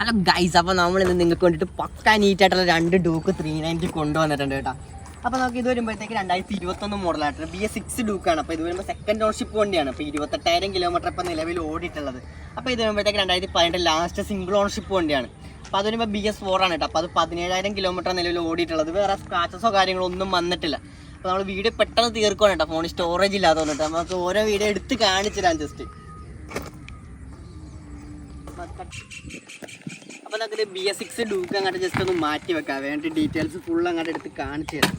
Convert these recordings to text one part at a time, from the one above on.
അല്ല ഗൈസ്, അപ്പോൾ നമ്മളിന്ന് നിങ്ങൾക്ക് വേണ്ടിയിട്ട് പക്കാ നീറ്റായിട്ടുള്ള 2 ഡ്യൂക്ക് 390 കൊണ്ടുവന്നിട്ടുണ്ട് കേട്ടോ. അപ്പോൾ നമുക്ക് ഇത് വരുമ്പോഴത്തേക്ക് 2021 മോഡലായിട്ടുണ്ട്. BS6 ഡ്യൂക്കാണ്. അപ്പോൾ ഇത് വരുമ്പോൾ സെക്കൻഡ് ഓൺഷിപ്പ് വണ്ടിയാണ്. അപ്പോൾ 28,000 കിലോമീറ്റർ ഇപ്പോൾ നിലവിൽ ഓടിയിട്ടുള്ളത്. അപ്പോൾ ഇത് വരുമ്പോഴത്തേക്ക് 2018 ലാസ്റ്റ് സിംഗിൾ ഓൺഷിപ്പ് വണ്ടിയാണ്. അപ്പോൾ അത് വരുമ്പോൾ BS4 ആണ് കേട്ടോ. അപ്പോൾ അത് 17,000 കിലോമീറ്റർ നിലവിൽ ഓടിയിട്ടുള്ളത്. വേറെ സ്ക്രാച്ചസോ കാര്യങ്ങളോ ഒന്നും വന്നിട്ടില്ല. അപ്പോൾ നമ്മൾ വീഡിയോ പെട്ടെന്ന് തീർക്കുകയാണ് കേട്ടോ, ഫോണിൽ സ്റ്റോറേജ് ഇല്ലാതെ വന്നിട്ട്. നമുക്ക് ഓരോ വീഡിയോ എടുത്ത് കാണിച്ചു തരാം ജസ്റ്റ്. അപ്പോൾ നമുക്കിത് BS6 ഡ്യൂക്ക് അങ്ങോട്ട് ജസ്റ്റ് ഒന്ന് മാറ്റി വെക്കാം. വേണ്ടി ഡീറ്റെയിൽസ് ഫുൾ അങ്ങോട്ട് എടുത്ത് കാണിച്ചു തരാം.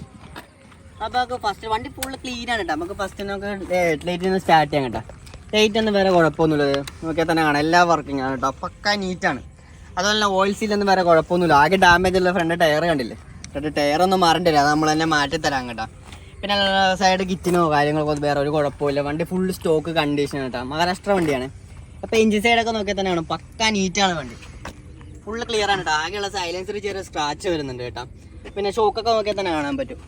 അപ്പോൾ നമുക്ക് ഫസ്റ്റ് വണ്ടി ഫുള്ള് ക്ലീൻ ആണ് കേട്ടോ. നമുക്ക് ഫസ്റ്റ് നമുക്ക് ലൈറ്റിൽ നിന്ന് സ്റ്റാർട്ട് ചെയ്യാം കേട്ടോ. ലൈറ്റ് ഒന്നും വേറെ കുഴപ്പമൊന്നുമില്ല, നോക്കിയാൽ തന്നെ കാണാം, എല്ലാ വർക്കിംഗ് ആണ് കേട്ടോ, പക്ക നീറ്റാണ്. അതുപോലെ തന്നെ ഓയിൽ സീലൊന്നും വേറെ കുഴപ്പമൊന്നുമില്ല. ആകെ ഡാമേജ് ഉള്ള ഫ്രണ്ട് ടയർ കണ്ടില്ലേ, ഫ്രണ്ട് ടയറൊന്നും മാറേണ്ടില്ല, അത് നമ്മൾ തന്നെ മാറ്റി തരാം കേട്ടോ. പിന്നെ സൈഡ് കിറ്റിനോ കാര്യങ്ങളൊക്കെ വേറെ ഒരു കുഴപ്പമില്ല. വണ്ടി ഫുൾ സ്റ്റോക്ക് കണ്ടീഷൻ കേട്ടോ, മഹാരാഷ്ട്ര വണ്ടിയാണ്. അപ്പോൾ എഞ്ചിൻ സൈഡൊക്കെ നോക്കിയാൽ തന്നെയാണ് പക്ക നീറ്റാണ് വണ്ടി, ഫുള്ള് ക്ലിയർ ആണ് കേട്ടോ. ആകെയുള്ള സൈലൻസർ ചെറിയ സ്ക്രാച്ച് വരുന്നുണ്ട് കേട്ടോ. പിന്നെ ഷോക്കൊക്കെ നോക്കിയാൽ തന്നെ കാണാൻ പറ്റും,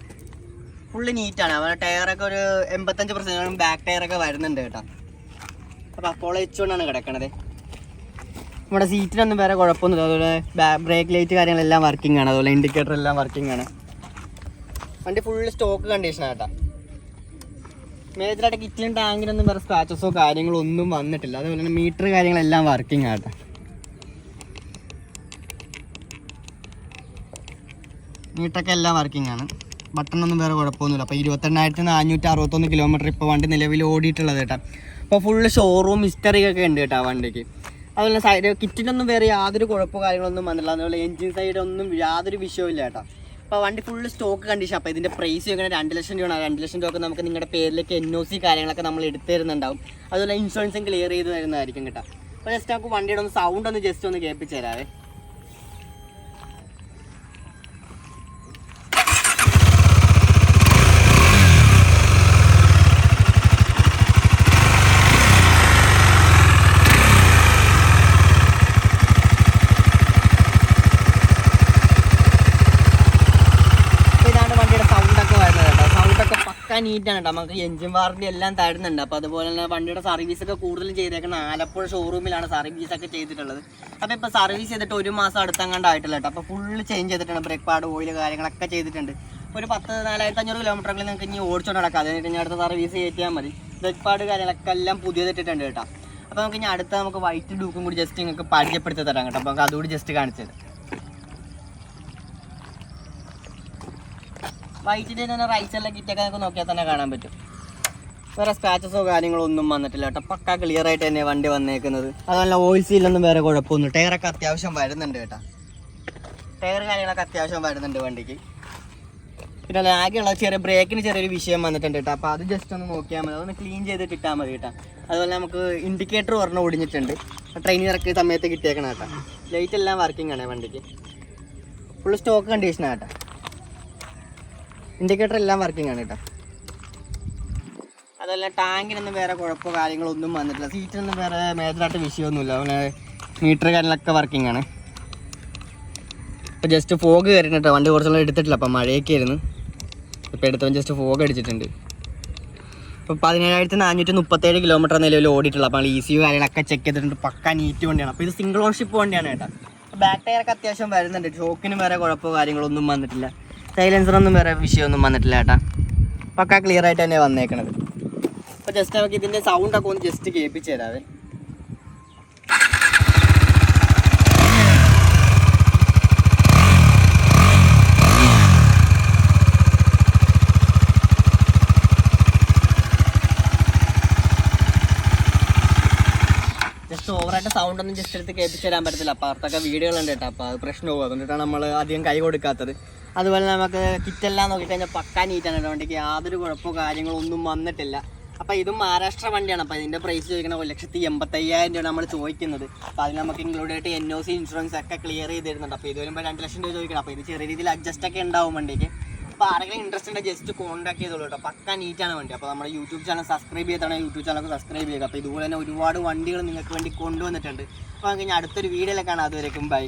ഫുള്ള് നീറ്റാണ്. അവരുടെ ടയറൊക്കെ ഒരു 85% ബാക്ക് ടയറൊക്കെ വരുന്നുണ്ട് കേട്ടോ. അപ്പോൾ അപ്പോൾ വെച്ചുകൊണ്ടാണ് കിടക്കണത്. നമ്മുടെ സീറ്റിനൊന്നും വേറെ കുഴപ്പമൊന്നുമില്ല. അതുപോലെ ബ്രേക്ക് ലൈറ്റ് കാര്യങ്ങളെല്ലാം വർക്കിംഗ് ആണ്. അതുപോലെ ഇൻഡിക്കേറ്റർ എല്ലാം വർക്കിംഗ് ആണ്. വണ്ടി ഫുള്ള് സ്റ്റോക്ക് കണ്ടീഷനാണ് കേട്ടോ. മേജറായിട്ട് കിറ്റിലും ടാങ്കിനൊന്നും വേറെ സ്ക്രാച്ചസോ കാര്യങ്ങളോ ഒന്നും വന്നിട്ടില്ല. അതുപോലെ തന്നെ മീറ്റർ കാര്യങ്ങളെല്ലാം വർക്കിംഗ് ആട്ടോ. മീറ്ററൊക്കെ എല്ലാം വർക്കിംഗ് ആണ്. ബട്ടണൊന്നും വേറെ കുഴപ്പമൊന്നുമില്ല. അപ്പോൾ 28,461 കിലോമീറ്റർ ഇപ്പോൾ വണ്ടി നിലവിൽ ഓടിയിട്ടുള്ളത് കേട്ടോ. അപ്പോൾ ഫുള്ള് ഷോറൂം ഹിസ്റ്ററിയൊക്കെ ഉണ്ട് കേട്ടോ വണ്ടിക്ക്. അതുപോലെ സൈഡ് കിറ്റിനൊന്നും വേറെ യാതൊരു കുഴപ്പമോ കാര്യങ്ങളൊന്നും വന്നിട്ടില്ല. അതുപോലെ എൻജിൻ സൈഡൊന്നും യാതൊരു വിഷയമില്ല കേട്ടോ. അപ്പോൾ വണ്ടി ഫുള്ള് സ്റ്റോക്ക് കണ്ടീഷൻ. അപ്പോൾ ഇതിൻ്റെ പ്രൈസ് ചോദിക്കണേ 2 ലക്ഷം രൂപയാണ്. 2 ലക്ഷം രൂപ നമുക്ക് നിങ്ങളുടെ പേരിലേക്ക് NOC കാര്യങ്ങളൊക്കെ നമ്മൾ എടുത്തു തരുന്നുണ്ടാവും. അതുപോലെ ഇൻഷുറൻസും ക്ലിയർ ചെയ്ത് തരുന്നതായിരിക്കും കേട്ടോ. അപ്പോൾ ജസ്റ്റ് നമുക്ക് വണ്ടിയുടെ ഒന്ന് സൗണ്ട് ഒന്ന് ജസ്റ്റ് ഒന്ന് കേൾപ്പിച്ച് തരാവേ. നീറ്റാണ് കേട്ടോ. നമുക്ക് എഞ്ചിൻ വാറണ്ടി എല്ലാം തരുന്നുണ്ട്. അപ്പോൾ അതുപോലെ തന്നെ വണ്ടിയുടെ സർവീസൊക്കെ കൂടുതലും ചെയ്തേക്കുന്നത് ആലപ്പുഴ ഷോറൂമിലാണ് സർവീസൊക്കെ ചെയ്തിട്ടുള്ളത്. അപ്പോൾ ഇപ്പോൾ സർവീസ് ചെയ്തിട്ട് 1 മാസം അടുത്തങ്ങാണ്ടായിട്ടില്ല കേട്ടോ. അപ്പോൾ ഫുള്ള് ചേഞ്ച് ചെയ്തിട്ടുണ്ട്. ബ്രേക്ക് പാഡ്, ഓയിൽ കാര്യങ്ങളൊക്കെ ചെയ്തിട്ടുണ്ട്. ഒരു 4,500 കിലോമീറ്ററിൽ നിങ്ങൾക്ക് ഇനി ഓടിച്ചോണ്ട് നടക്കാം. അതിന് ഇനി അടുത്ത സർവീസ് കയറ്റിയാൽ മതി. ബ്രേക്ക് പാഡ് കാര്യങ്ങളൊക്കെ എല്ലാം പുതിയതിട്ടിട്ടുണ്ട് കേട്ടോ. അപ്പോൾ നമുക്ക് ഇനി അടുത്ത നമുക്ക് വൈറ്റ് ഡ്യൂക്കും കൂടി ജസ്റ്റ് നിങ്ങൾക്ക് പരിചയപ്പെടുത്തി തരാം കേട്ടോ. അപ്പോൾ നമുക്ക് അതുകൂടി ജസ്റ്റ് കാണിച്ചു തരാം. വൈറ്റിൻ്റെ തന്നെ റൈറ്റ് സൈഡിലെ കിറ്റൊക്കെ നമുക്ക് നോക്കിയാൽ തന്നെ കാണാൻ പറ്റും. വേറെ സ്ക്രാച്ചസോ കാര്യങ്ങളോ ഒന്നും വന്നിട്ടില്ല കേട്ടോ. പക്ക ക്ലിയർ ആയിട്ട് തന്നെ വണ്ടി വന്നേക്കുന്നത്. അതുപോലെ ഓയിൽ സീലൊന്നും വേറെ കുഴപ്പമൊന്നും. ടയറൊക്കെ അത്യാവശ്യം വരുന്നുണ്ട് കേട്ടോ. ടയർ കാര്യങ്ങളൊക്കെ അത്യാവശ്യം വരുന്നുണ്ട് വണ്ടിക്ക്. പിന്നെ ആകെയുള്ള ബ്രേക്കിന് ചെറിയൊരു വിഷയം വന്നിട്ടുണ്ട് കേട്ടോ. അപ്പോൾ അത് ജസ്റ്റ് ഒന്ന് നോക്കിയാൽ മതി, അതൊന്ന് ക്ലീൻ ചെയ്തിട്ട് ഇട്ടാൽ മതി കേട്ടോ. അതുപോലെ നമുക്ക് ഇൻഡിക്കേറ്റർ ഒരെണ്ണം ഒടിഞ്ഞിട്ടുണ്ട്, ട്രെയിനിൽ ഇറക്കിയ സമയത്ത് കിട്ടിയേക്കണം കേട്ടോ. ലൈറ്റ് എല്ലാം വർക്കിംഗ് ആണ് വണ്ടിക്ക്, ഫുൾ സ്റ്റോക്ക് കണ്ടീഷനാണ് കേട്ടോ. ഇൻഡിക്കേറ്റർ എല്ലാം വർക്കിംഗ് ആണ് കേട്ടോ. അതുപോലെ ടാങ്കിനൊന്നും വേറെ കുഴപ്പമോ കാര്യങ്ങളോ ഒന്നും വന്നിട്ടില്ല. സീറ്റിനൊന്നും വേറെ മേജറായിട്ട് വിഷയമൊന്നുമില്ല. അതുപോലെ മീറ്റർ കാര്യങ്ങളൊക്കെ വർക്കിംഗ് ആണ്. ഇപ്പോൾ ജസ്റ്റ് ഫോഗ് കയറിയിട്ട് വണ്ടി കുറച്ചെല്ലാം എടുത്തിട്ടില്ല. അപ്പോൾ മഴയൊക്കെ ആയിരുന്നു. ഇപ്പോൾ എടുത്തവൻ ജസ്റ്റ് ഫോഗ് അടിച്ചിട്ടുണ്ട്. ഇപ്പോൾ 17,437 കിലോമീറ്റർ നിലവിൽ ഓടിയിട്ടുള്ളൂ. അപ്പോൾ ECU കാര്യങ്ങളൊക്കെ ചെക്ക് ചെയ്തിട്ടുണ്ട്. പക്ക നീറ്റ് വണ്ടിയാണ്. അപ്പോൾ ഇത് സിംഗിൾ ഓൺഷിപ്പ് വണ്ടിയാണ് കേട്ടോ. ബാക്ക് ടയറൊക്കെ അത്യാവശ്യം വരുന്നുണ്ട്. ഷോക്കിന് വേറെ കുഴപ്പമോ കാര്യങ്ങളൊന്നും വന്നിട്ടില്ല. സൈലൻസറൊന്നും വേറെ വിഷയമൊന്നും വന്നിട്ടില്ല കേട്ടോ. പക്ക ക്ലിയർ ആയിട്ട് തന്നെ വന്നേക്കണത്. അപ്പോൾ ജസ്റ്റ് നമുക്ക് ഇതിൻ്റെ സൗണ്ടൊക്കെ ഒന്ന് ജസ്റ്റ് കേൾപ്പിച്ച് തരാവേ. ജസ്റ്റ് ഓവറായിട്ട് സൗണ്ടൊന്നും ജസ്റ്റ് എടുത്ത് കേൾപ്പിച്ച് തരാൻ പറ്റത്തില്ല. അപ്പോൾ അവിടുത്തെ വീഡിയോകളുണ്ട് കേട്ടോ. അപ്പോൾ അത് പ്രശ്നമാകും, അതുകൊണ്ടിട്ടാണ് നമ്മൾ അധികം കൈ കൊടുക്കാത്തത്. അതുപോലെ നമുക്ക് കിറ്റെല്ലാം നോക്കിക്കഴിഞ്ഞാൽ പക്ക നീറ്റാണ് കേട്ടോ. വണ്ടിക്ക് യാതൊരു കുഴപ്പമോ കാര്യങ്ങളോ ഒന്നും വന്നിട്ടില്ല. അപ്പോൾ ഇതും മഹാരാഷ്ട്ര വണ്ടിയാണ്. അപ്പോൾ ഇതിൻ്റെ പ്രൈസ് ചോദിക്കുന്നത് 1,85,000 രൂപ നമ്മൾ ചോദിക്കുന്നത്. അപ്പോൾ അതിന് നമുക്ക് ഇൻക്ലൂഡ് ആയിട്ട് NOC ഇൻഷുറൻസ് ഒക്കെ ക്ലിയർ ചെയ്ത് തരുന്നുണ്ട്. അപ്പോൾ ഇത് വരുമ്പോൾ 2 ലക്ഷം രൂപ ചോദിക്കണം. അപ്പോൾ ഇത് ചെറിയ രീതിയിൽ അഡ്ജസ്റ്റ് ഒക്കെ ഉണ്ടാവും വണ്ടിക്ക്. അപ്പോൾ ആരെങ്കിലും ഇൻട്രസ്റ്റ് ഉണ്ടെങ്കിൽ ജസ്റ്റ് കോൺടാക്ട് ചെയ്തോളൂ കേട്ടോ. പക്ക നീറ്റാണ് വണ്ടി. അപ്പോൾ നമ്മുടെ യൂട്യൂബ് ചാനൽ സബ്സ്ക്രൈബ് ചെയ്താണെങ്കിൽ യൂട്യൂബ് ചാനൽ സബ്സ്ക്രൈബ് ചെയ്യുക. അപ്പോൾ ഇതുപോലെ തന്നെ ഒരുപാട് വണ്ടികൾ നിങ്ങൾക്ക് വേണ്ടി കൊണ്ടുവന്നിട്ടുണ്ട്. അപ്പോൾ നമുക്ക് ഇനി അടുത്തൊരു വീഡിയോയിലൊക്കെ കാണാം. അതുവരേക്കും ബൈ.